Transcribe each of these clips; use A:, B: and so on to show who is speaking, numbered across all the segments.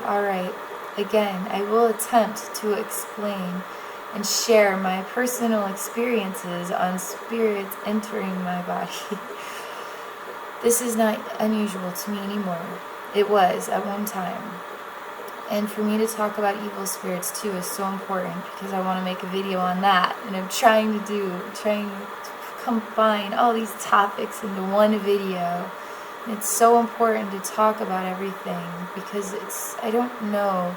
A: Alright, again, I will attempt to explain and share my personal experiences on spirits entering my body. This is not unusual to me anymore. It was at one time. And for me to talk about evil spirits too is so important because I want to make a video on that. And I'm trying to combine all these topics into one video. And it's so important to talk about everything because I don't know.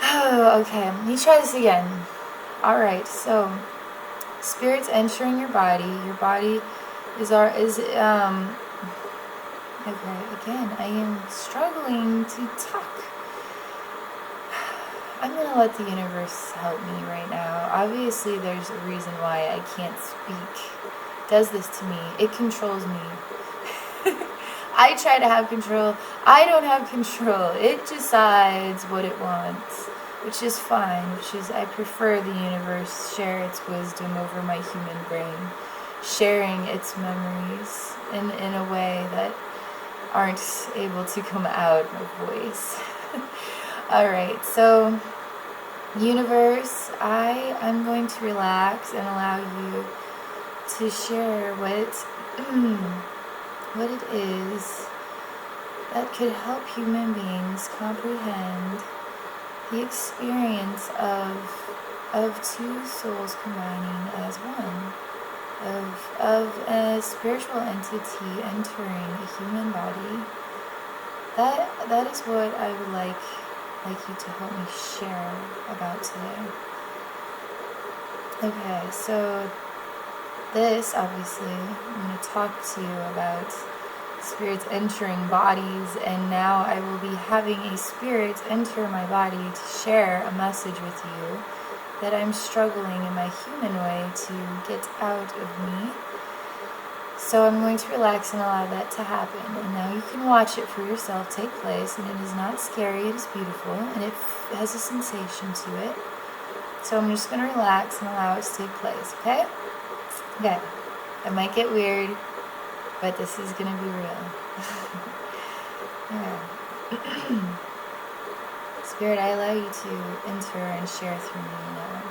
A: Oh, okay, let me try this again. Alright, so spirits entering your body is okay, again, I am struggling to talk. I'm going to let the universe help me right now. Obviously, there's a reason why I can't speak. It does this to me. It controls me. I try to have control. I don't have control. It decides what it wants, which is fine, I prefer the universe share its wisdom over my human brain, sharing its memories in a way that aren't able to come out of voice. Alright, so universe, I'm going to relax and allow you to share what it is that could help human beings comprehend the experience of two souls combining as one, of a spiritual entity entering a human body. That is what I would like you to help me share about today. Okay, so this, obviously, I'm going to talk to you about spirits entering bodies, and now I will be having a spirit enter my body to share a message with you that I'm struggling in my human way to get out of me. So I'm going to relax and allow that to happen. And now you can watch it for yourself take place, and it is not scary, it is beautiful, and it has a sensation to it. So I'm just going to relax and allow it to take place, okay? Okay. It might get weird, but this is going to be real. Okay. Spirit, I allow you to enter and share through me now.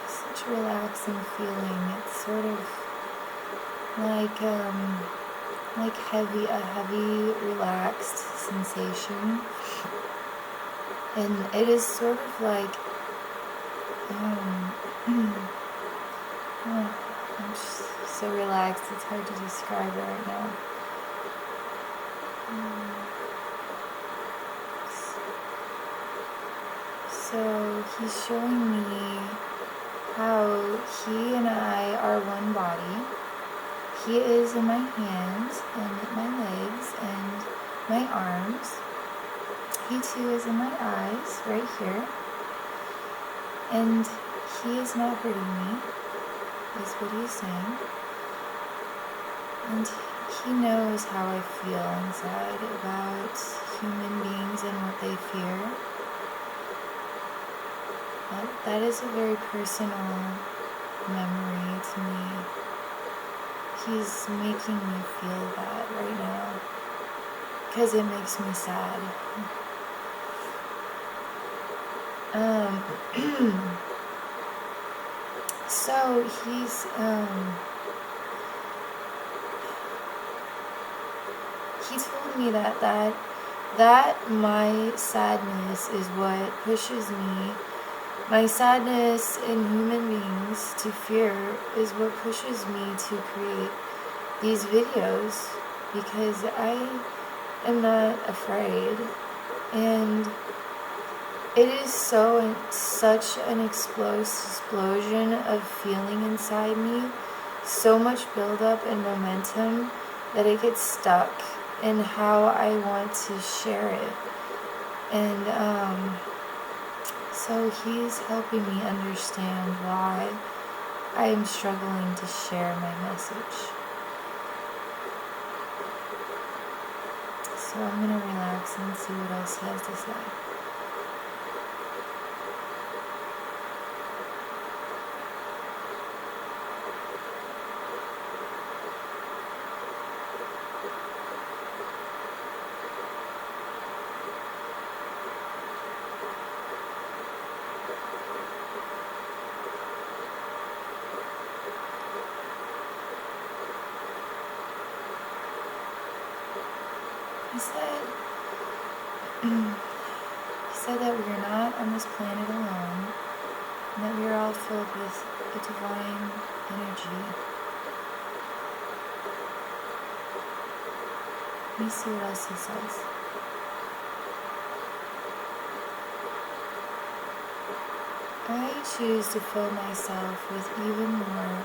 A: Such a relaxing feeling. It's sort of like a heavy, relaxed sensation, and it is sort of like I'm just so relaxed. It's hard to describe it right now. So he's showing me how he and I are one body. He is in my hands and my legs and my arms. He too is in my eyes right here. And he is not hurting me, is what he is saying. And he knows how I feel inside about human beings and what they fear. That is a very personal memory to me. He's making me feel that right now because it makes me sad. So he told me that my sadness is what pushes me. My sadness in human beings to fear is what pushes me to create these videos, because I am not afraid, and it is such an explosion of feeling inside me, so much buildup and momentum that it gets stuck in how I want to share it. And so he's helping me understand why I am struggling to share my message. So I'm going to relax and see what else he has to say. He said that we are not on this planet alone, and that we are all filled with a divine energy. Let me see what else he says. I choose to fill myself with even more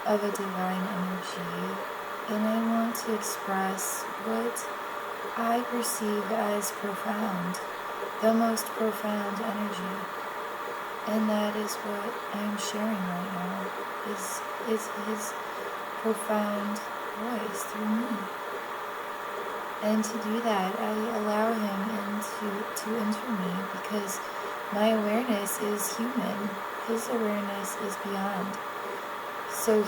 A: of a divine energy, and I want to express what I perceive as profound, the most profound energy. And that is what I'm sharing right now, is his profound voice through me. And to do that, I allow him to enter me, because my awareness is human. His awareness is beyond. So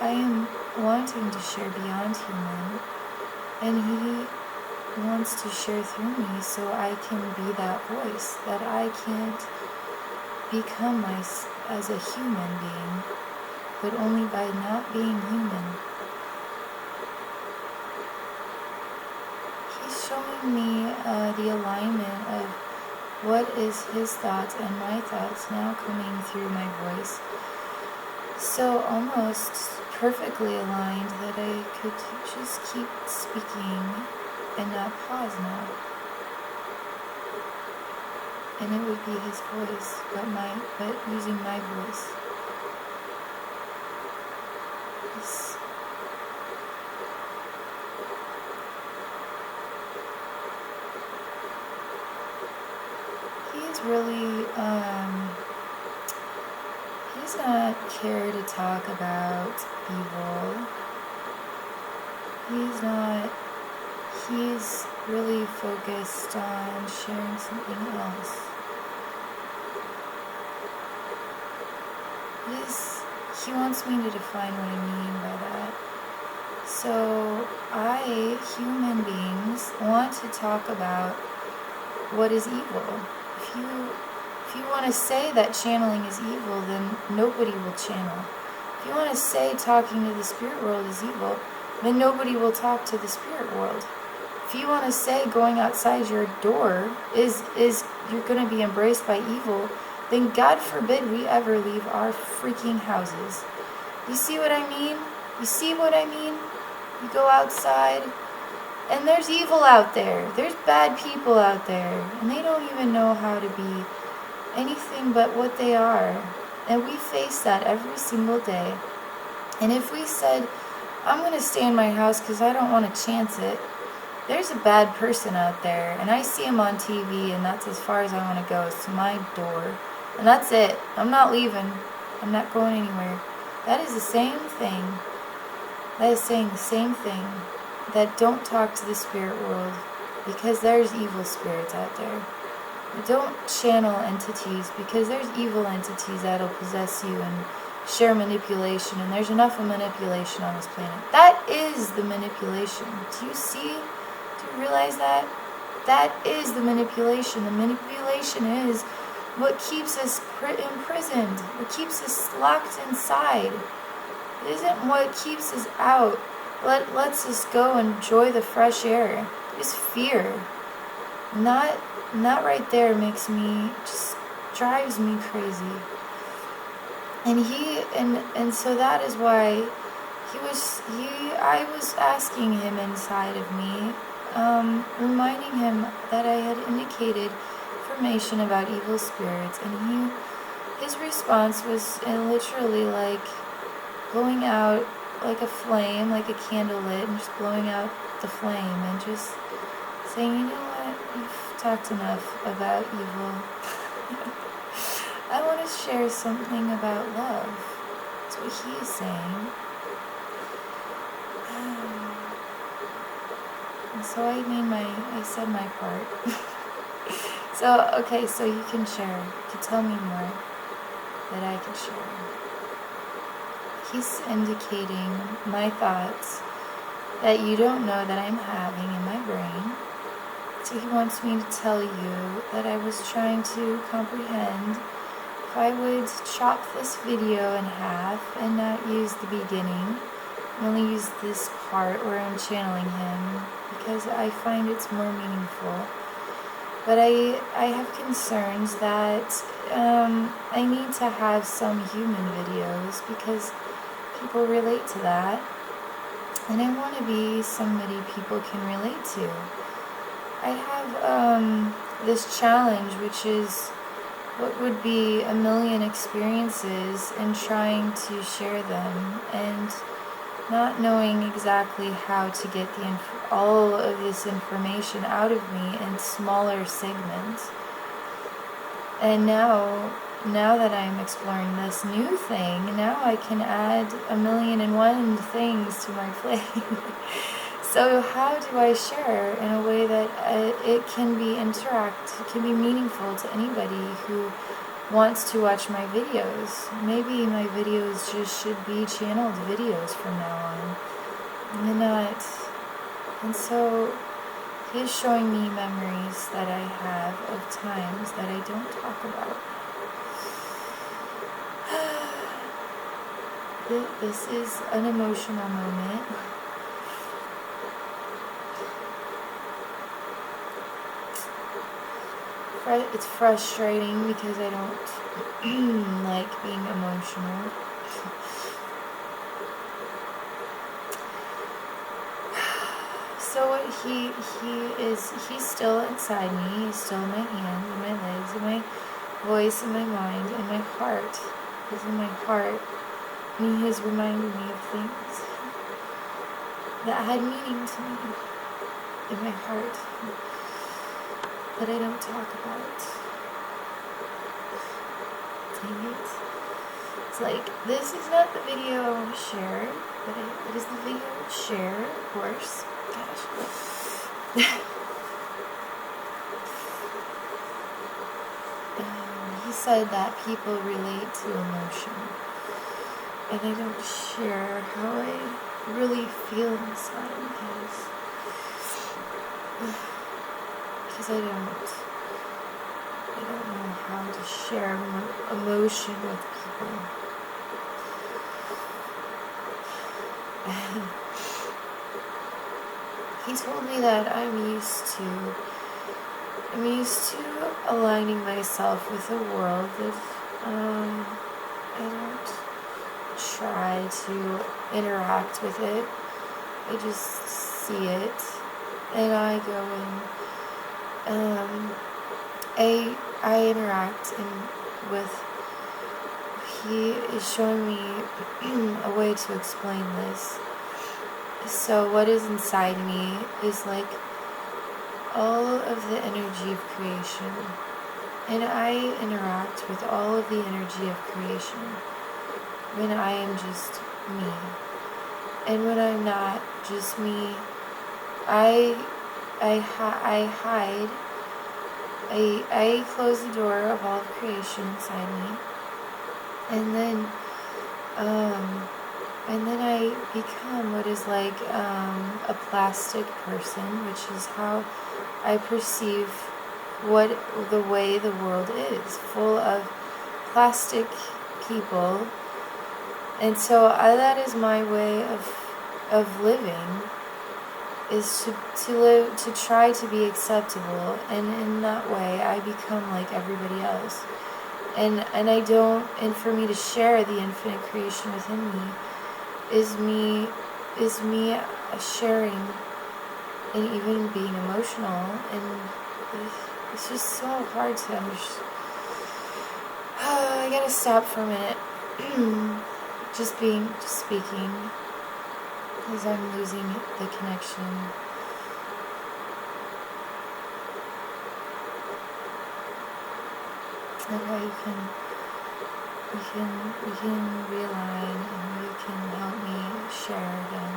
A: I am wanting to share beyond human, and he wants to share through me so I can be that voice, that I can't become as a human being, but only by not being human. He's showing me the alignment of what is his thoughts and my thoughts now coming through my voice. So almost perfectly aligned that I could just keep speaking and not pause now. And it would be his voice, but using my voice. He's really, he does not care to talk about evil. He's really focused on sharing something else. He wants me to define what I mean by that. So human beings, want to talk about what is evil. If you want to say that channeling is evil, then nobody will channel. If you want to say talking to the spirit world is evil, then nobody will talk to the spirit world. If you want to say going outside your door is you're going to be embraced by evil, then God forbid we ever leave our freaking houses. You see what I mean? You see what I mean? You go outside, and there's evil out there. There's bad people out there, and they don't even know how to be anything but what they are. And we face that every single day. And if we said, I'm going to stay in my house because I don't want to chance it, there's a bad person out there, and I see him on TV, and that's as far as I want to go, is to my door. And that's it. I'm not leaving. I'm not going anywhere. That is the same thing. That is saying the same thing. That don't talk to the spirit world, because there's evil spirits out there. Don't channel entities, because there's evil entities that'll possess you and share manipulation, and there's enough of manipulation on this planet. That is the manipulation. Do you see? Do you realize that? That is the manipulation. The manipulation is what keeps us imprisoned, what keeps us locked inside. It isn't what keeps us out. Lets us go and enjoy the fresh air. It's fear. Not right there makes me, just drives me crazy. And so that is why I was asking him inside of me, reminding him that I had indicated information about evil spirits, and his response was literally like going out like a flame, like a candle lit, and just blowing out the flame and just saying, you know what, you've talked enough about evil. I want to share something about love. That's what he is saying. And so I said my part. So, okay, so you can share. You can tell me more that I can share. He's indicating my thoughts that you don't know that I'm having in my brain. So he wants me to tell you that I was trying to comprehend if I would chop this video in half and not use the beginning, and only use this part where I'm channeling him, because I find it's more meaningful. But I have concerns that I need to have some human videos because people relate to that, and I want to be somebody people can relate to. I have this challenge, which is what would be a million experiences, and trying to share them and not knowing exactly how to get all of this information out of me in smaller segments. And now that I'm exploring this new thing, now I can add 1,000,001 things to my plate. So how do I share in a way that it can be meaningful to anybody who wants to watch my videos? Maybe my videos just should be channeled videos from now on. And not. And so he's showing me memories that I have of times that I don't talk about. This is an emotional moment. It's frustrating because I don't like being emotional. So what he's still inside me. He's still in my hands, in my legs, in my voice, in my mind, in my heart. He's in my heart. And he has reminded me of things that had meaning to me in my heart that I don't talk about. Dang it. It's like, this is not the video share, but it is the video share, of course. Gosh. He said that people relate to emotion, and I don't share how I really feel inside because I don't know how to share emotion with people. He told me that I'm used to aligning myself with the world, that I don't try to interact with it. I just see it, and I go and I interact with. He is showing me a way to explain this. So what is inside me is like all of the energy of creation, and I interact with all of the energy of creation when I am just me. And when I'm not just me, I hide. I close the door of all of creation inside me, and then I become what is like a plastic person, which is how I perceive the way the world is, full of plastic people. And so that is my way of living, is to try to be acceptable, and in that way I become like everybody else. And for me to share the infinite creation within me is me sharing and even being emotional and It's just so hard to understand. I gotta stop for a minute. just speaking, because I'm losing the connection. Okay, we can realign, and you can help me share again.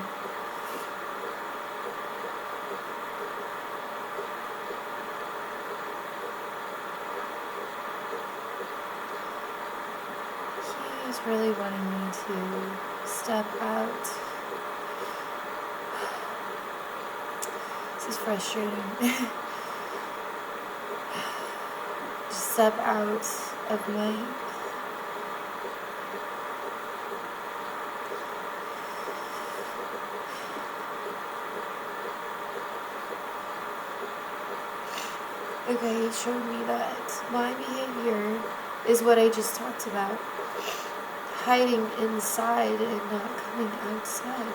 A: He's really wanting me to step out. This is frustrating. Just step out of my Okay, he showed me that my behavior is what I just talked about. Hiding inside and not coming outside.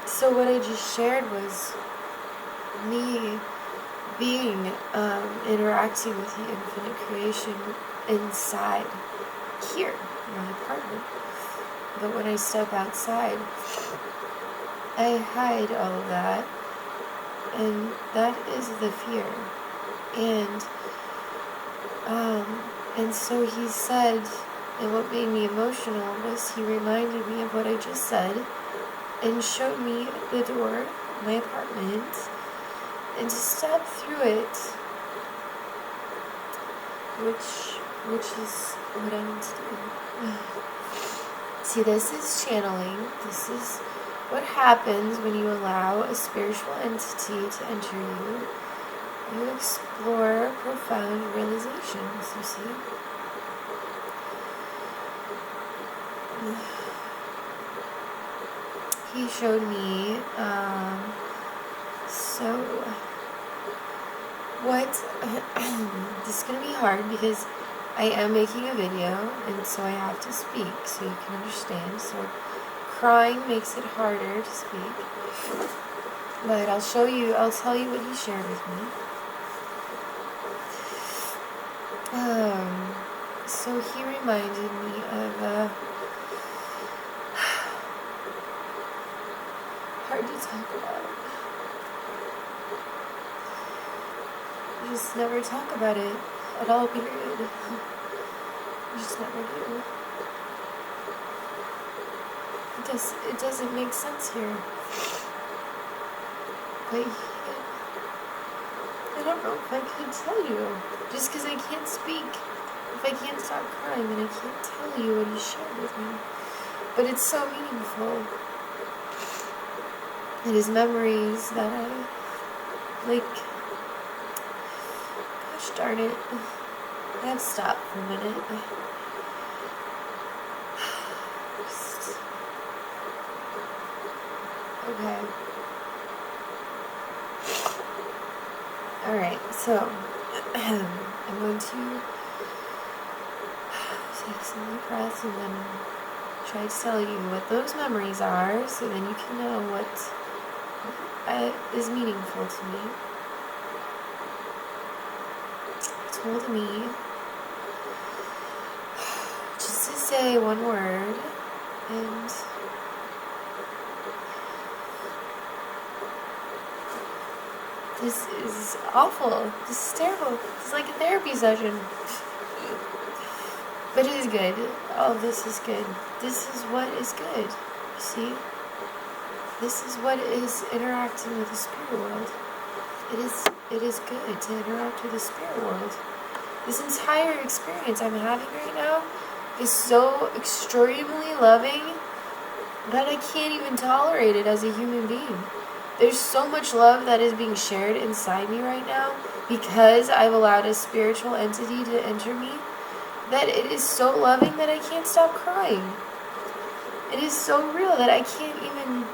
A: So what I just shared was me being, interacting with the infinite creation inside here, in my apartment. But when I step outside, I hide all of that. And that is the fear. And so he said, and what made me emotional was he reminded me of what I just said and showed me the door, my apartment, and to step through it, which is what I need to do. See, this is channeling. This is what happens when you allow a spiritual entity to enter you. You explore profound realizations, you see. He showed me, so what, this is going to be hard because I am making a video, and so I have to speak so you can understand. So crying makes it harder to speak. But I'll tell you what he shared with me. So he reminded me of, hard to talk about. You just never talk about it at all, period. You just never do. It doesn't make sense here. But I don't know if I can tell you. Just because I can't speak. If I can't stop crying, then I can't tell you what he shared with me. But it's so meaningful. It is memories that I, gosh darn it. I have to stop for a minute. Okay. Alright, so I'm going to take some deep breaths and then try to tell you what those memories are so then you can know what is meaningful to me. Told me just to say one word, and this is awful. This is terrible. It's like a therapy session. But it is good. All of this is good. This is what is good. You see? This is what is interacting with the spirit world. It is good to interact with the spirit world. This entire experience I'm having right now is so extremely loving that I can't even tolerate it as a human being. There's so much love that is being shared inside me right now because I've allowed a spiritual entity to enter me, that it is so loving that I can't stop crying. It is so real that I can't even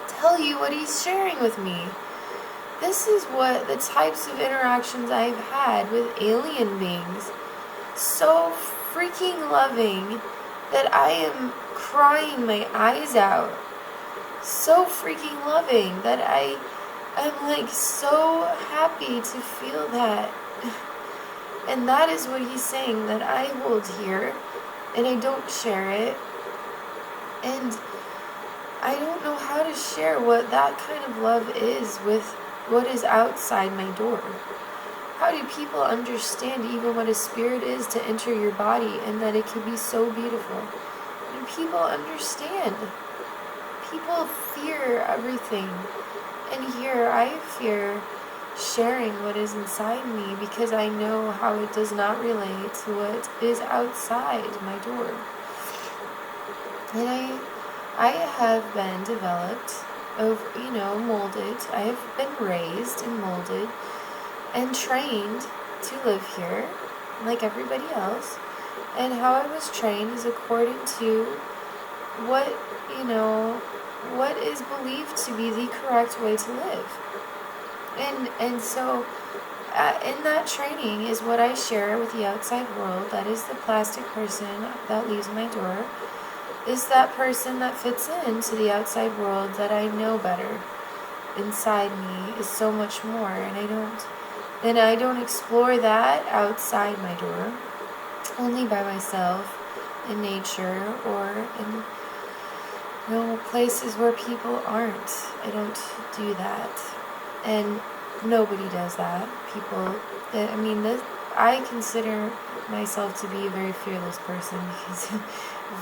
A: tell you what he's sharing with me. This is what the types of interactions I've had with alien beings. So freaking loving that I am crying my eyes out. So freaking loving that I'm like so happy to feel that. And that is what he's saying that I hold here, and I don't share it. And I don't know how to share what that kind of love is with what is outside my door. How do people understand even what a spirit is to enter your body, and that it can be so beautiful? And people understand. People fear everything. And here I fear sharing what is inside me because I know how it does not relate to what is outside my door. And I have been developed, molded. I have been raised and molded and trained to live here like everybody else. And how I was trained is according to what is believed to be the correct way to live. And so in that training is what I share with the outside world. That is the plastic person that leaves my door. Is that person that fits into the outside world that I know better. Inside me is so much more, and I don't explore that outside my door, only by myself, in nature, or in places where people aren't. I don't do that. And nobody does that. I consider myself to be a very fearless person because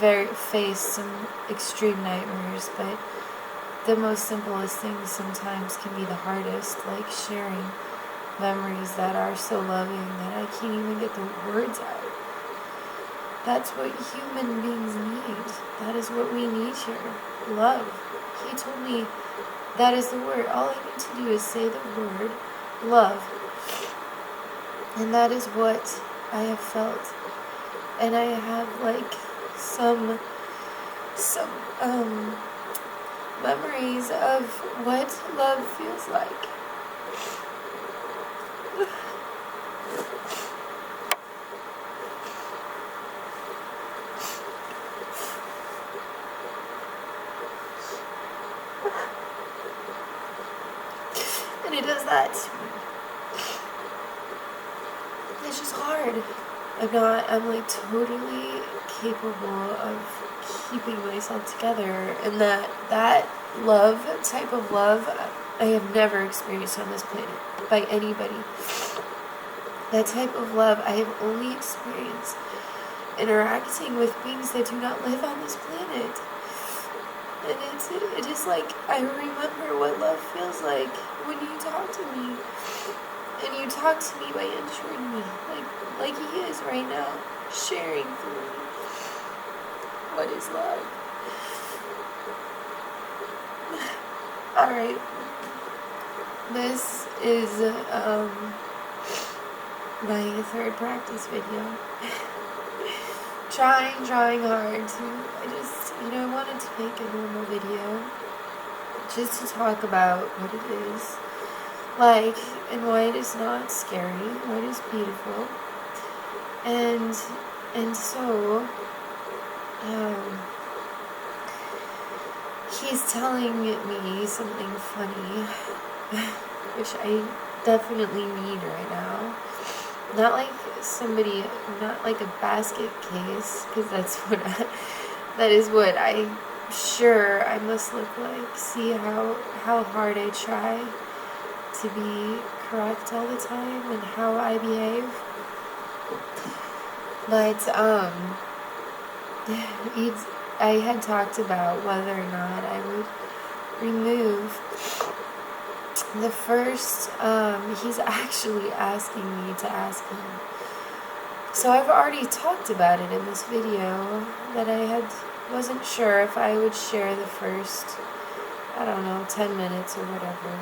A: I faced some extreme nightmares, but the most simplest things sometimes can be the hardest, like sharing memories that are so loving that I can't even get the words out. That's what human beings need. That is what we need here. Love. He told me that is the word. All I need to do is say the word love. And that is what I have felt. And I have some memories of what love feels like. And it does that to me. It's just hard. I'm totally capable of keeping myself together, and that love, type of love, I have never experienced on this planet by anybody. That type of love I have only experienced interacting with beings that do not live on this planet. And it is like I remember what love feels like when you talk to me. And you talk to me by entering me, like he is right now, sharing through me. What is love? Alright. This is my third practice video. Trying hard to, I wanted to make a normal video just to talk about what it is like and why it is not scary, why it is beautiful. And so he's telling me something funny, which I definitely need right now. Not like a basket case, because that is what I'm sure I must look like. See how hard I try to be correct all the time and how I behave. But I had talked about whether or not I would remove the first, he's actually asking me to ask him. So I've already talked about it in this video, that wasn't sure if I would share the first, 10 minutes or whatever.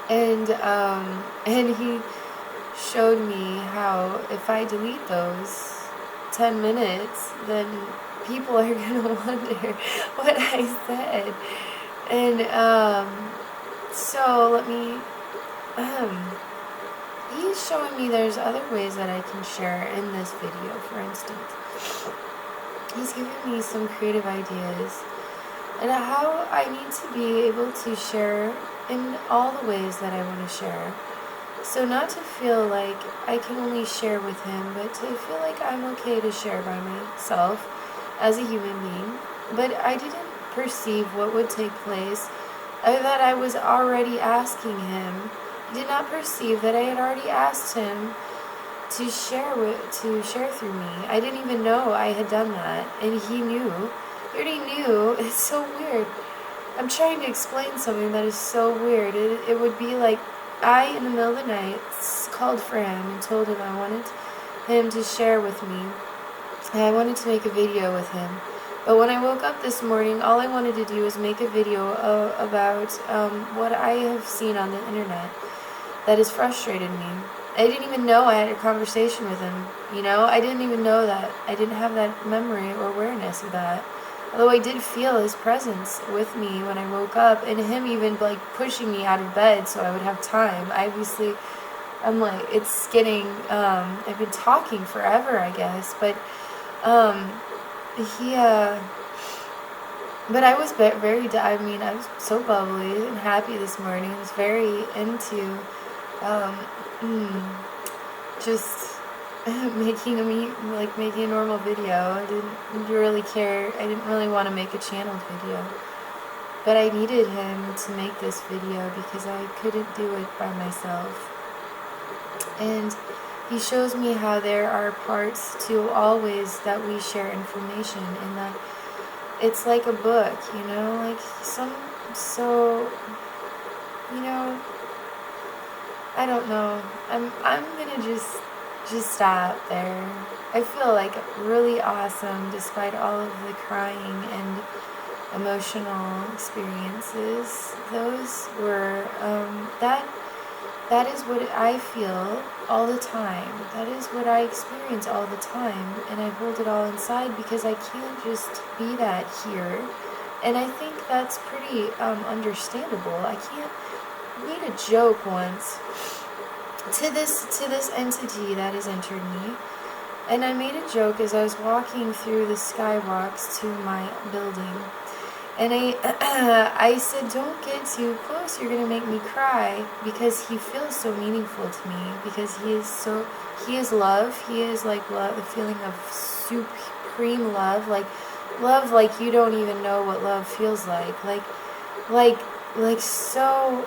A: And he showed me how if I delete those 10 minutes, then people are gonna wonder what I said. And so let me he's showing me there's other ways that I can share in this video. For instance, he's giving me some creative ideas and how I need to be able to share in all the ways that I want to share. So not to feel like I can only share with him, but to feel like I'm okay to share by myself as a human being. But I didn't perceive what would take place. I thought I was already asking him. I did not perceive that I had already asked him to share through me. I didn't even know I had done that, and he knew. He already knew. It's so weird. I'm trying to explain something that is so weird. It would be like I, in the middle of the night, called for him and told him I wanted him to share with me. And I wanted to make a video with him. But when I woke up this morning, all I wanted to do was make a video about what I have seen on the internet that has frustrated me. I didn't even know I had a conversation with him, I didn't even know that. I didn't have that memory or awareness of that. Although I did feel his presence with me when I woke up, and him even like pushing me out of bed so I would have time. Obviously, I'm like, it's getting, I've been talking forever, I guess, but but I was I was so bubbly and happy this morning. I was very into, just making a normal video. I didn't really care. I didn't really want to make a channeled video. But I needed him to make this video because I couldn't do it by myself. And he shows me how there are parts to all ways that we share information, and that it's like a book, I don't know. I'm gonna just stop there. I feel like really awesome despite all of the crying and emotional experiences. Those were that is what I feel all the time. That is what I experience all the time, and I hold it all inside because I can't just be that here. And I think that's pretty understandable. I made a joke once to this entity that has entered me, and I made a joke as I was walking through the skywalks to my building. And I said, don't get too close, you're going to make me cry, because he feels so meaningful to me, because he is love, he is like love, the feeling of supreme love, like you don't even know what love feels like so,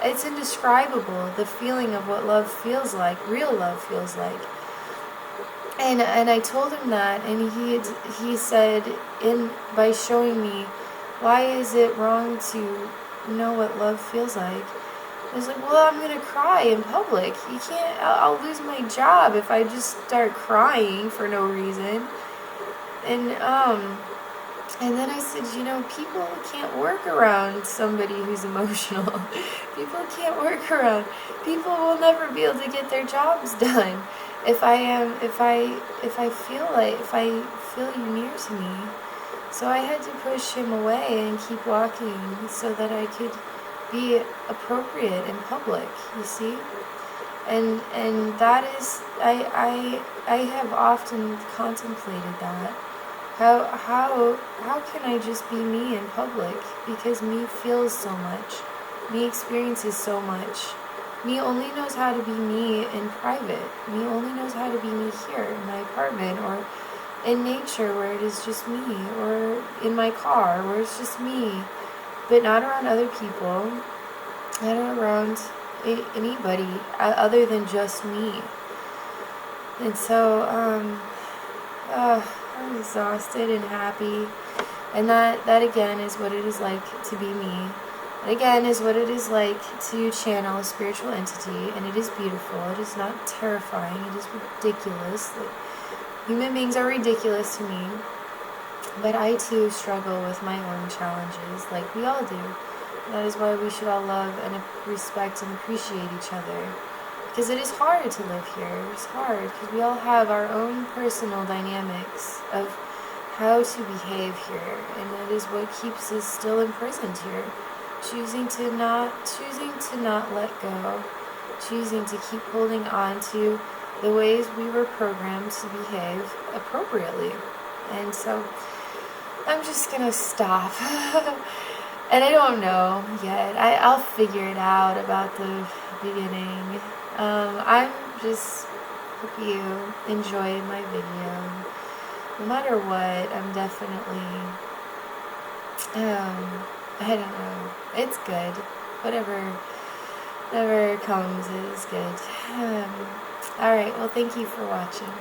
A: it's indescribable, the feeling of what love feels like, real love feels like. And I told him that, and he said, by showing me, why is it wrong to know what love feels like? I was like, well, I'm gonna cry in public. You can't. I'll lose my job if I just start crying for no reason. And then I said, people can't work around somebody who's emotional. People can't work around. People will never be able to get their jobs done if I feel you near to me. So I had to push him away and keep walking so that I could be appropriate in public, you see? And that is, I have often contemplated that. How can I just be me in public? Because me feels so much. Me experiences so much. Me only knows how to be me in private. Me only knows how to be me here in my apartment, or in nature where it is just me, or in my car where it's just me, but not around other people, not around anybody other than just me. And so I'm exhausted and happy, and that again is what it is like to be me. That again is what it is like to channel a spiritual entity, and it is beautiful. It is not terrifying. It is ridiculous. Human beings are ridiculous to me, but I too struggle with my own challenges, like we all do. That is why we should all love and respect and appreciate each other, because it is hard to live here. It's hard because we all have our own personal dynamics of how to behave here, and that is what keeps us still imprisoned here, choosing to not let go, choosing to keep holding on to the ways we were programmed to behave appropriately. And so I'm just gonna stop. And I don't know yet. I'll figure it out about the beginning. I'm just hope you enjoy my video. No matter what, I'm definitely, I don't know. It's good. Whatever comes is good. Alright, well, thank you for watching.